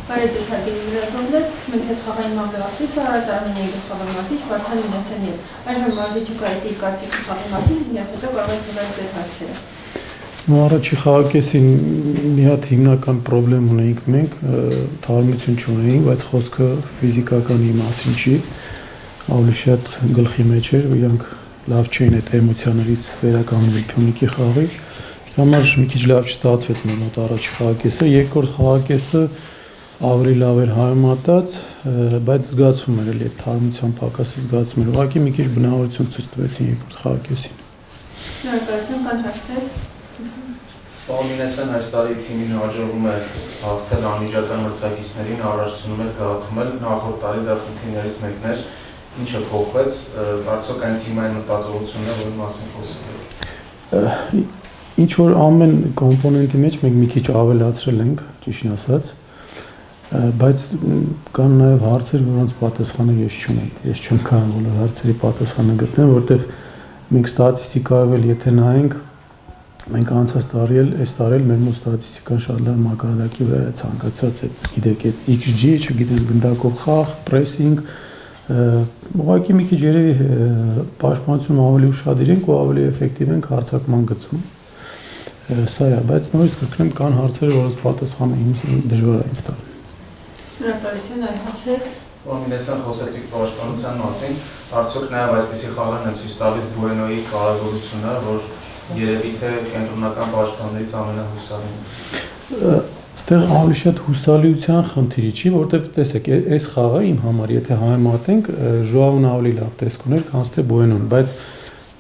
Բարեձեզ հարգելի լրատվողներ, մենք հետ խաղային մամլոասի Սարատ Արմենիայի գլխավոր մասիչ Վարդան Մինասյանի հետ։ Այժմ մարզիչը կարելի իր կարծիքի խաղի մասին, և հետո կարող եք տվել ձեր հարցերը։ Առաջի խաղակեսին մի հատ հիմնական պրոբլեմ ունեինք մենք, թարմություն չունեինք, բայց խոսքը ֆիզիկականի մասին չի, ավելի շատ գլխի մեջ էր, իրանք լավ չէին այդ էմոցիաներից վերականգնել Փյունիկի խաղի, համար մի քիչ լավ չստացվեց մեր մոտ առաջի խաղակեսը, երկրորդ խաղակեսը ավելի լավ էր համեմատած, բայց զգացվում էր էլի այդ թարմության պակասը զգացվում էր, ուղղակի մի քիչ բնավորություն ցույց տվեցին երկրորդ խաղակեսին։ Շնորհակալություն, կան հարցեր։ Պարոն Մինասյան, այս տարի թիմին հաջողվում է հաղթել անմիջական մրցակիցներին, առաջացնում էր գաղթում, նախորդ տարի դա խնդիրներից մեկն էր, ինչը փոխվեց, արդյոք այն թիմային մտածողությունն է, որի մասին խոսել եք։ Ինչ որ ամեն կոմպոնենտի մեջ մենք մի քիչ ավելացրել ենք, ճիշտն ասած, բայց կան նաև հարցեր, որոնց պատասխանը ես չունեմ, ես չեմ կարող բոլոր հարցերի պատասխանը գտնեմ, որտեղ մենք ստատիստիկայով էլ եթե նայենք, մենք անցած տարի էլ, այս տարի էլ մեր մոտ ստատիստիկան շատ լավ մակարդակի վրա է ցանկացած այդ, գիտեք, այդ XG, չգիտեմ, գնդակով խաղ, պրեսինգ, ուղղակի մի քիչ երևի պաշտպանությունում ավելի ուշադիր ենք ու ավելի էֆեկտիվ ենք հարձակման գծում։ Սա է, բայց նորից կրկնեմ, կան հարցեր, որոնց պատասխանը դժվար է ինձ տալ։ Շնորհակալություն, այլ հարցեր։ Պարոն Մինասյան, խոսեցիք պաշտպանության մասին, արդյոք նաև այսպիսի խաղերն են ցույց տալիս Բուենոյի կարևորությունը, որ երևի թե կենտրոնական պաշտպաններից ամենահուսալին։ Այստեղ ավելի շատ հուսալիության խնդիրի չի, որտեղ տեսեք, այս խաղը իմ համար, եթե համեմատենք, Ժոաուն ավելի լավ տեսք ուներ, քան թե Բուենոն, բայց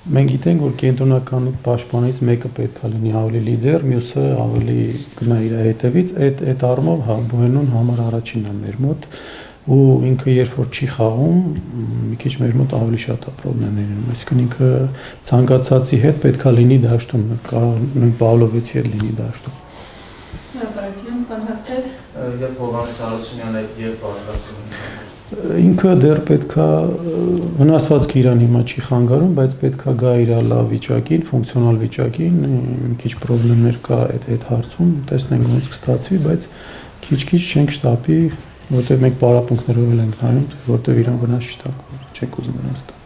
մենք գիտենք, որ կենտրոնական պաշտպանից մեկը պետք է լինի ավելի լիդեր, մյուսը ավելի գնա իր հետևից, այդ առումով հա Բուենոն համար առաջինն է մեր մոտ, ու ինքը երբ որ չի խաղում, մի քիչ մեր մոտ ավելի շատ է պրոբլեմներ ունենում, այսինքն ինքը ցանկացածի հետ պետք է լինի դաշտում, կարող նույն Պավլովիցի հետ լինի դաշտում։ Շնորհակալություն, կան հարցեր։ Եվ Հովհաննես Հարությունյանը երբ պատրաստվում է։ Ինքը դեռ պետքա վնասվածքը իրան հիմա չի խանգարում, բայց պետքա գա իր լավ վիճակին, ֆունկցիոնալ վիճակին, մի քիչ պրոբլեմներ կա այդ հարցում, տեսնենք ոնց կստացվի, բայց քիչ-քիչ չենք շտապի, որտեղ մենք պարապմունքներով ենք նայում, որտեղ իրան վնաս չտա, չեք ուզում վնաս տա։